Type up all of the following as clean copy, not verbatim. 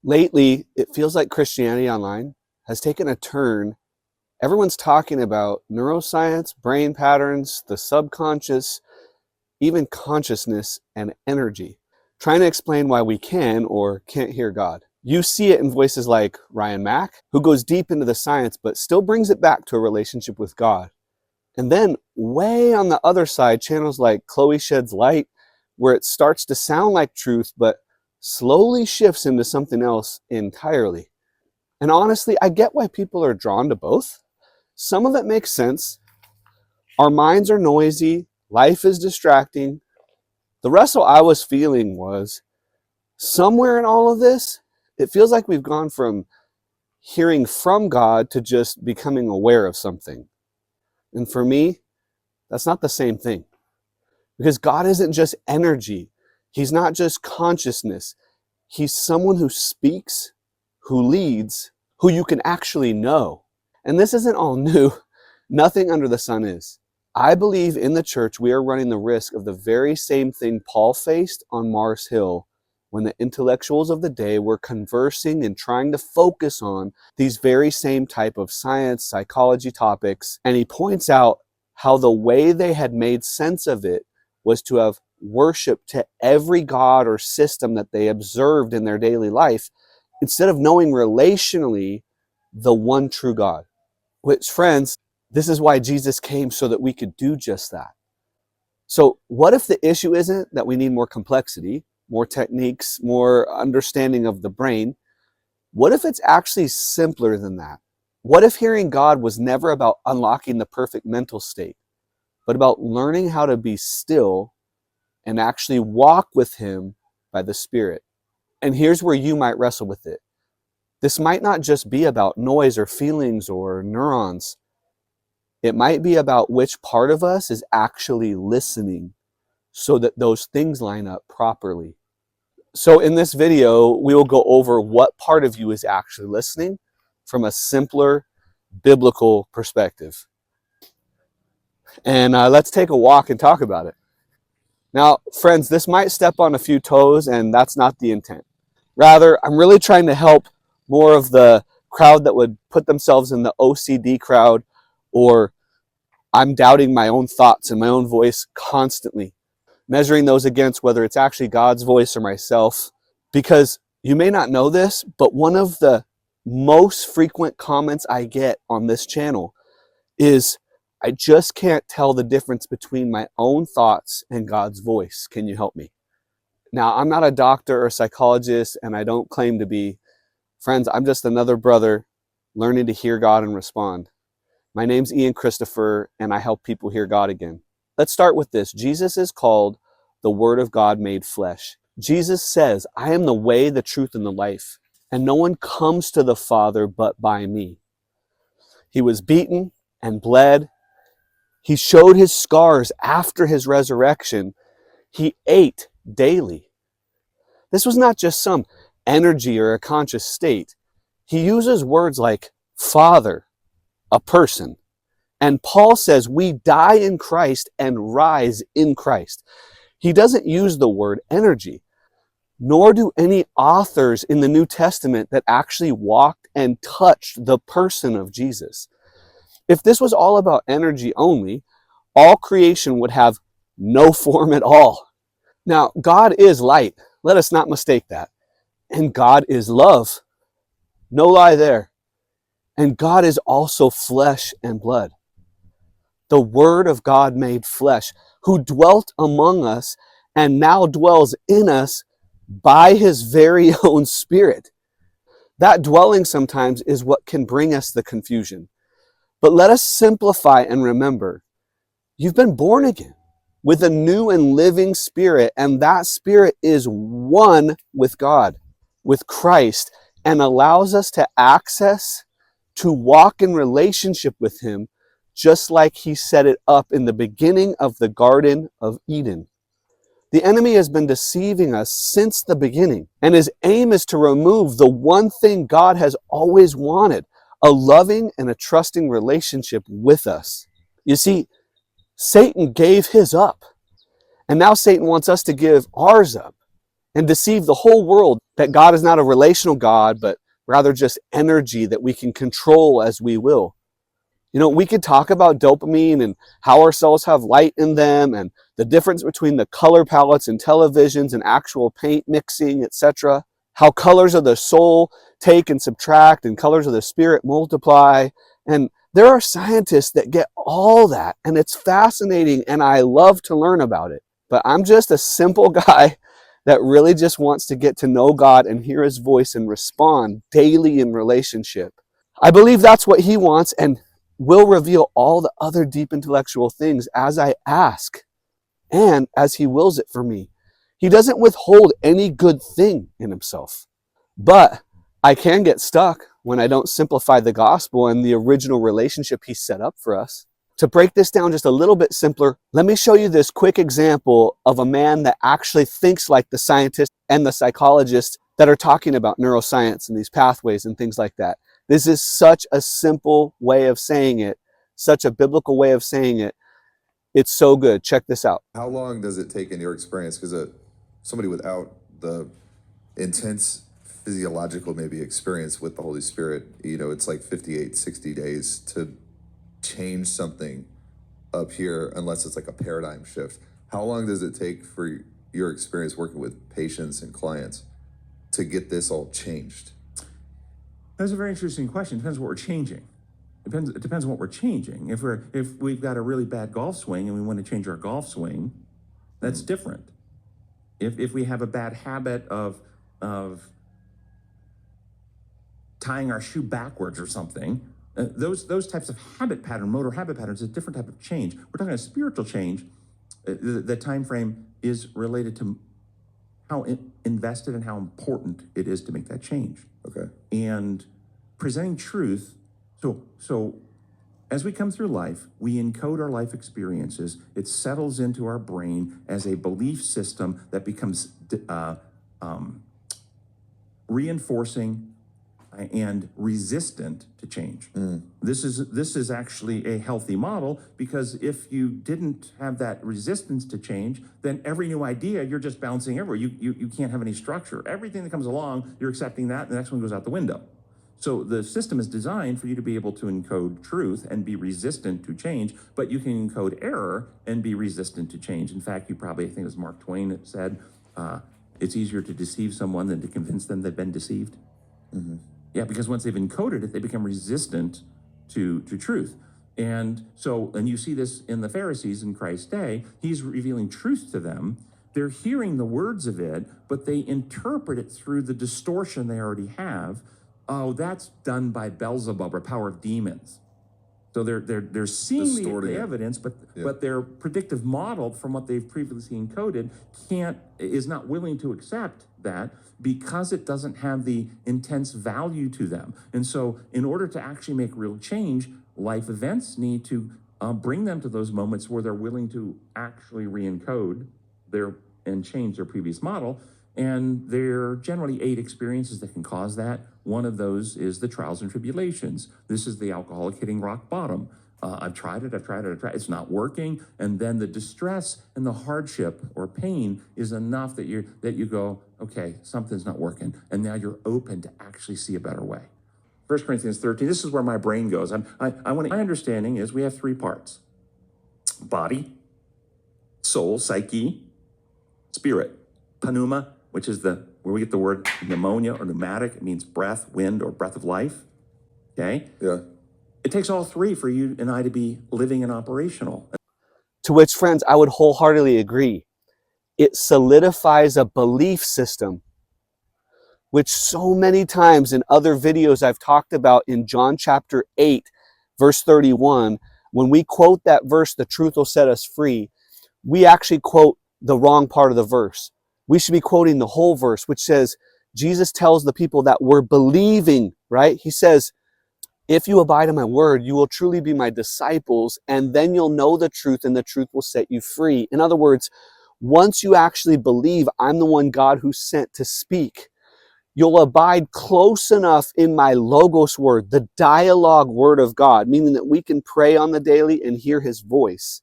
Lately, it feels like Christianity Online has taken a turn. Everyone's talking about neuroscience, brain patterns, the subconscious, even consciousness and energy, trying to explain why we can or can't hear God. You see it in voices like Ryan Mack, who goes deep into the science but still brings it back to a relationship with God. And then way on the other side, channels like Chloe Sheds Light, where it starts to sound like truth, but slowly shifts into something else entirely. And honestly, I get why people are drawn to both. Some of it makes sense. Our minds are noisy, life is distracting. The wrestle I was feeling was somewhere in all of this, it feels like we've gone from hearing from God to just becoming aware of something. And for me, that's not the same thing. Because God isn't just energy. He's not just consciousness. He's someone who speaks, who leads, who you can actually know. And this isn't all new. Nothing under the sun is. I believe in the church we are running the risk of the very same thing Paul faced on Mars Hill when the intellectuals of the day were conversing and trying to focus on these very same type of science, psychology topics. And he points out how the way they had made sense of it was to have worship to every god or system that they observed in their daily life instead of knowing relationally the one true God. Which, friends, this is why Jesus came, so that we could do just that. So what if the issue isn't that we need more complexity, more techniques, more understanding of the brain? What if it's actually simpler than that? What if hearing God was never about unlocking the perfect mental state, but about learning how to be still and actually walk with Him by the Spirit? And here's where you might wrestle with it. This might not just be about noise or feelings or neurons. It might be about which part of us is actually listening so that those things line up properly. So in this video, we will go over what part of you is actually listening from a simpler biblical perspective. And let's take a walk and talk about it. Now, friends, this might step on a few toes, and that's not the intent. Rather, I'm really trying to help more of the crowd that would put themselves in the OCD crowd, or I'm doubting my own thoughts and my own voice constantly, measuring those against whether it's actually God's voice or myself. Because you may not know this, but one of the most frequent comments I get on this channel is, I just can't tell the difference between my own thoughts and God's voice. Can you help me? Now, I'm not a doctor or psychologist, and I don't claim to be. Friends, I'm just another brother learning to hear God and respond. My name's Ian Christopher, and I help people hear God again. Let's start with this. Jesus is called the Word of God made flesh. Jesus says, I am the way, the truth, and the life, and no one comes to the Father but by me. He was beaten and bled. He showed his scars after his resurrection. He ate daily. This was not just some energy or a conscious state. He uses words like Father, a person. And Paul says we die in Christ and rise in Christ. He doesn't use the word energy, nor do any authors in the New Testament that actually walked and touched the person of Jesus. If this was all about energy only, all creation would have no form at all. Now, God is light. Let us not mistake that. And God is love. No lie there. And God is also flesh and blood. The Word of God made flesh, who dwelt among us and now dwells in us by His very own Spirit. That dwelling sometimes is what can bring us the confusion. But let us simplify and remember, you've been born again with a new and living Spirit, and that Spirit is one with God, with Christ, and allows us to access, to walk in relationship with Him, just like He set it up in the beginning of the Garden of Eden. The enemy has been deceiving us since the beginning, and his aim is to remove the one thing God has always wanted, a loving and a trusting relationship with us. You see, Satan gave his up, and now Satan wants us to give ours up. and deceive the whole world that God is not a relational God, but rather just energy that we can control as we will. You know, we could talk about dopamine and how our cells have light in them and the difference between the color palettes and televisions and actual paint mixing, etc. How colors of the soul take and subtract and colors of the spirit multiply. And there are scientists that get all that, and it's fascinating, and I love to learn about it. But I'm just a simple guy that really just wants to get to know God and hear his voice and respond daily in relationship. I believe that's what he wants, and will reveal all the other deep intellectual things as I ask and as he wills it for me. He doesn't withhold any good thing in himself. But I can get stuck when I don't simplify the gospel and the original relationship he set up for us. To break this down just a little bit simpler, let me show you this quick example of a man that actually thinks like the scientists and the psychologists that are talking about neuroscience and these pathways and things like that. This is such a simple way of saying it, such a biblical way of saying it. It's so good. Check this out. How long does it take in your experience? Because somebody without the intense physiological maybe experience with the Holy Spirit, you know, it's like 58, 60 days to change something up here, unless it's like a paradigm shift. How long does it take for your experience working with patients and clients to get this all changed? That's a very interesting question. It depends what we're changing. It depends on what we're changing. If we've got a really bad golf swing and we want to change our golf swing, that's different. If we have a bad habit of tying our shoe backwards or something, those types of motor habit patterns, is a different type of change. We're talking a spiritual change. The time frame is related to how invested and how important it is to make that change. Okay. And presenting truth. So as we come through life, we encode our life experiences. It settles into our brain as a belief system that becomes reinforcing and resistant to change. This is actually a healthy model, because if you didn't have that resistance to change, then every new idea, you're just bouncing everywhere. You can't have any structure. Everything that comes along, you're accepting that, and the next one goes out the window. So the system is designed for you to be able to encode truth and be resistant to change, but you can encode error and be resistant to change. In fact, I think it was Mark Twain that said, it's easier to deceive someone than to convince them they've been deceived. Mm-hmm. Yeah, because once they've encoded it, they become resistant to truth. And you see this in the Pharisees in Christ's day. He's revealing truth to them. They're hearing the words of it, but they interpret it through the distortion they already have. Oh, that's done by Beelzebub, or power of demons. So they're seeing the evidence, but their predictive model from what they've previously encoded is not willing to accept that, because it doesn't have the intense value to them. And so in order to actually make real change, life events need to bring them to those moments where they're willing to actually re-encode and change their previous model. And there are generally 8 experiences that can cause that. One of those is the trials and tribulations. This is the alcoholic hitting rock bottom. I've tried it. It's not working. And then the distress and the hardship or pain is enough that you go, okay, something's not working. And now you're open to actually see a better way. 1 Corinthians 13, this is where my brain goes. My understanding is we have 3 parts: body, soul, psyche, spirit. Pneuma, which is where we get the word pneumonia or pneumatic. It means breath, wind, or breath of life. Okay? Yeah. It takes all 3 for you and I to be living and operational. To which, friends, I would wholeheartedly agree. It solidifies a belief system, which so many times in other videos I've talked about in John chapter 8, verse 31, when we quote that verse, the truth will set us free, we actually quote the wrong part of the verse. We should be quoting the whole verse, which says, Jesus tells the people that we're believing, right? He says, if you abide in my word, you will truly be my disciples, and then you'll know the truth, and the truth will set you free. In other words, once you actually believe I'm the one God who sent to speak, you'll abide close enough in my logos word, the dialogue word of God, meaning that we can pray on the daily and hear his voice.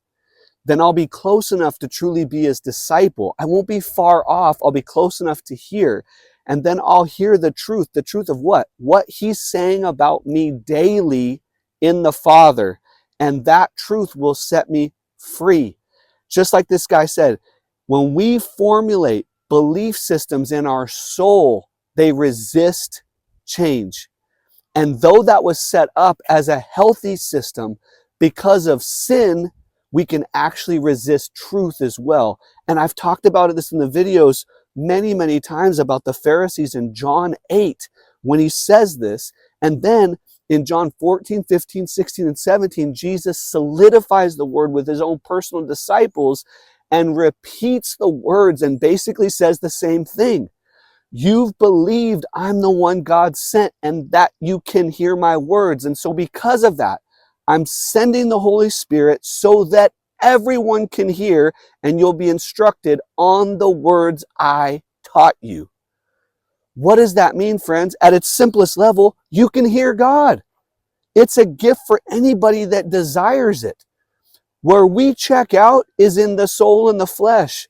then I'll be close enough to truly be his disciple. I won't be far off. I'll be close enough to hear. And then I'll hear the truth of what? What he's saying about me daily in the Father. And that truth will set me free. Just like this guy said, when we formulate belief systems in our soul, they resist change. And though that was set up as a healthy system, because of sin, we can actually resist truth as well. And I've talked about this in the videos many, many times about the Pharisees in John 8 when he says this. And then in John 14, 15, 16, and 17, Jesus solidifies the word with his own personal disciples and repeats the words and basically says the same thing. You've believed I'm the one God sent and that you can hear my words. And so because of that, I'm sending the Holy Spirit so that everyone can hear and you'll be instructed on the words I taught you. What does that mean, friends? At its simplest level, you can hear God. It's a gift for anybody that desires it. Where we check out is in the soul and the flesh.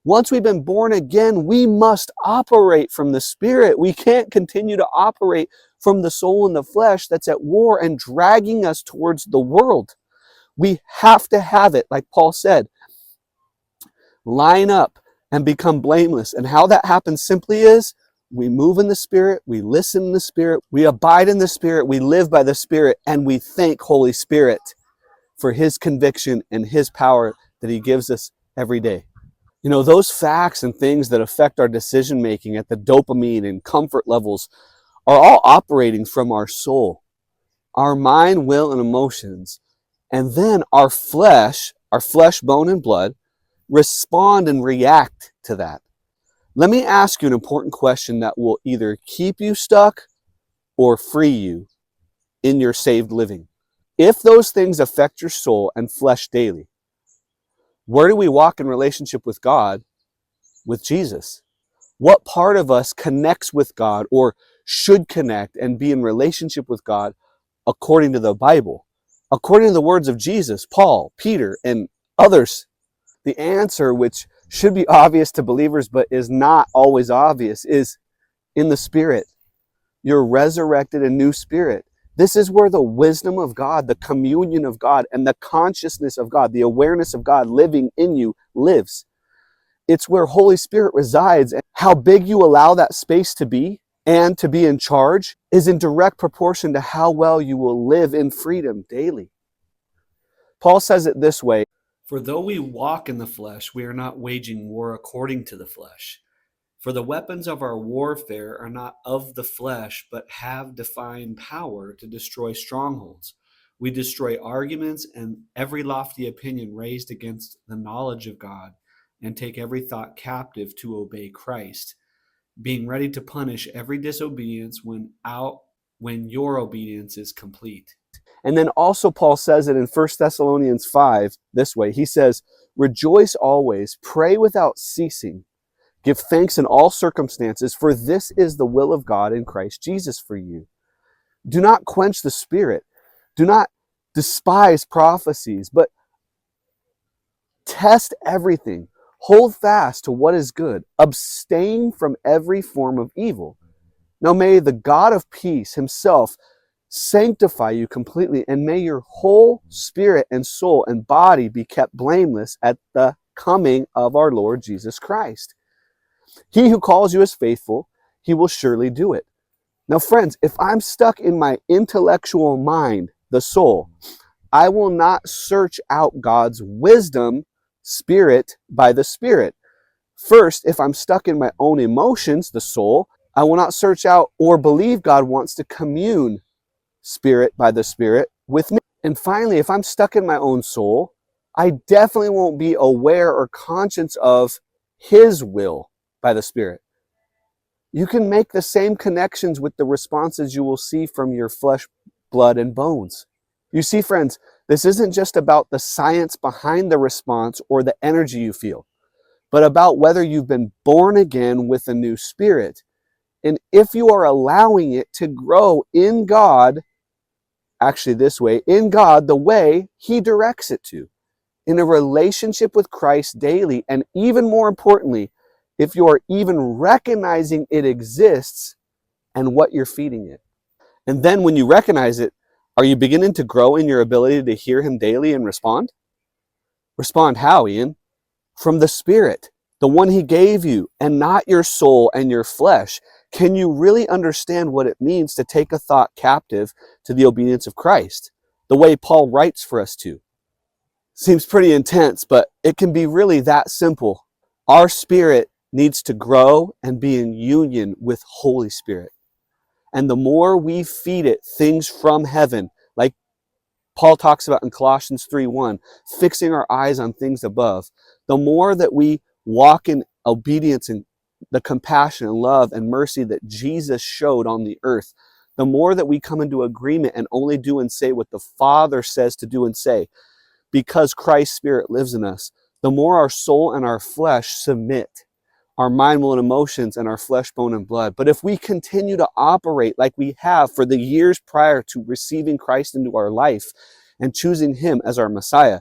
Once we've been born again, we must operate from the Spirit. We can't continue to operate from the soul and the flesh that's at war and dragging us towards the world. We have to have it, like Paul said, line up and become blameless. And how that happens simply is we move in the Spirit, we listen in the Spirit, we abide in the Spirit, we live by the Spirit, and we thank Holy Spirit for his conviction and his power that he gives us every day. You know, those facts and things that affect our decision making at the dopamine and comfort levels are all operating from our soul, our mind, will, and emotions. And then our flesh, bone, and blood respond and react to that. Let me ask you an important question that will either keep you stuck or free you in your saved living. If those things affect your soul and flesh daily, where do we walk in relationship with God? With Jesus. What part of us connects with God or should connect and be in relationship with God according to the Bible? According to the words of Jesus, Paul, Peter, and others. The answer, which should be obvious to believers but is not always obvious, is in the Spirit. Your resurrected and new spirit. This is where the wisdom of God, the communion of God, and the consciousness of God, the awareness of God living in you lives. It's where Holy Spirit resides. And how big you allow that space to be and to be in charge is in direct proportion to how well you will live in freedom daily. Paul says it this way, For though we walk in the flesh, we are not waging war according to the flesh. For the weapons of our warfare are not of the flesh, but have divine power to destroy strongholds. We destroy arguments and every lofty opinion raised against the knowledge of God, and take every thought captive to obey Christ, being ready to punish every disobedience when your obedience is complete. And then also Paul says it in 1 Thessalonians 5 this way. He says, rejoice always, pray without ceasing, give thanks in all circumstances, for this is the will of God in Christ Jesus for you. Do not quench the Spirit. Do not despise prophecies, but test everything. Hold fast to what is good. Abstain from every form of evil. Now may the God of peace himself sanctify you completely, and may your whole spirit and soul and body be kept blameless at the coming of our Lord Jesus Christ. He who calls you is faithful, he will surely do it. Now, friends, if I'm stuck in my intellectual mind, the soul, I will not search out God's wisdom, spirit, by the Spirit. First, if I'm stuck in my own emotions, the soul, I will not search out or believe God wants to commune, Spirit by the Spirit, with me. And finally, if I'm stuck in my own soul, I definitely won't be aware or conscious of his will by the Spirit. You can make the same connections with the responses you will see from your flesh, blood, and bones. You see, friends, this isn't just about the science behind the response or the energy you feel, but about whether you've been born again with a new spirit. And if you are allowing it to grow in God, actually this way, in God, the way he directs it to. in a relationship with Christ daily, and even more importantly, if you're even recognizing it exists and what you're feeding it. And then when you recognize it, are you beginning to grow in your ability to hear him daily and respond? Respond how, Ian? From the Spirit, the one he gave you, and not your soul and your flesh. Can you really understand what it means to take a thought captive to the obedience of Christ, the way Paul writes for us to? Seems pretty intense, but it can be really that simple. Our spirit needs to grow and be in union with Holy Spirit. And the more we feed it things from heaven, like Paul talks about in Colossians 3:1, fixing our eyes on things above, the more that we walk in obedience and the compassion and love and mercy that Jesus showed on the earth, the more that we come into agreement and only do and say what the Father says to do and say, because Christ's Spirit lives in us, the more our soul and our flesh submit, our mind, will, and emotions, and our flesh, bone, and blood. But if we continue to operate like we have for the years prior to receiving Christ into our life and choosing him as our Messiah,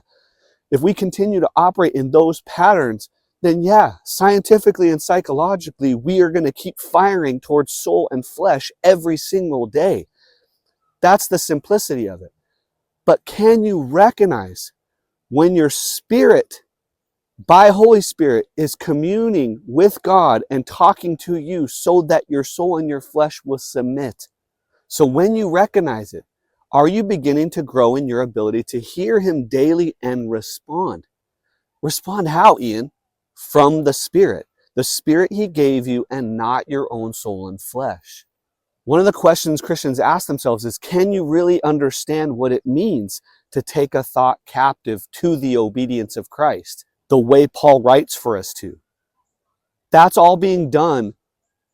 if we continue to operate in those patterns, then yeah, scientifically and psychologically, we are going to keep firing towards soul and flesh every single day. That's the simplicity of it. But can you recognize when your spirit, by Holy Spirit, is communing with God and talking to you so that your soul and your flesh will submit? So when you recognize it, are you beginning to grow in your ability to hear him daily and respond? Respond how, Ian? From the Spirit he gave you, and not your own soul and flesh. One of the questions Christians ask themselves is, can you really understand what it means to take a thought captive to the obedience of Christ, the way Paul writes for us to? That's all being done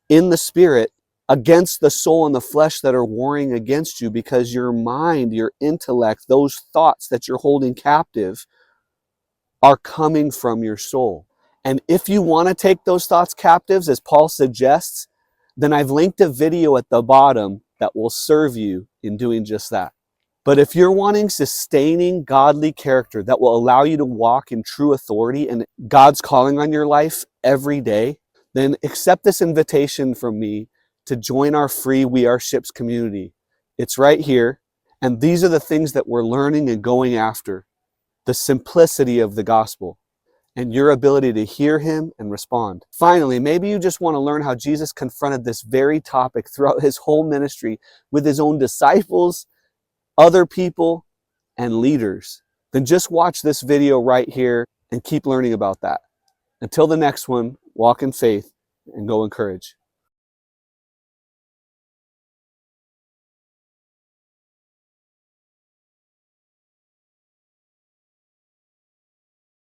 in the Spirit against the soul and the flesh that are warring against you, because your mind, your intellect, those thoughts that you're holding captive are coming from your soul. And if you want to take those thoughts captives, as Paul suggests, then I've linked a video at the bottom that will serve you in doing just that. But if you're wanting sustaining godly character that will allow you to walk in true authority and God's calling on your life every day, then accept this invitation from me to join our free We Are Ships community. It's right here. And these are the things that we're learning and going after. The simplicity of the gospel and your ability to hear him and respond. Finally, maybe you just want to learn how Jesus confronted this very topic throughout his whole ministry with his own disciples, other people, and leaders. Then just watch this video right here and keep learning about that. Until the next one, walk in faith and go in courage.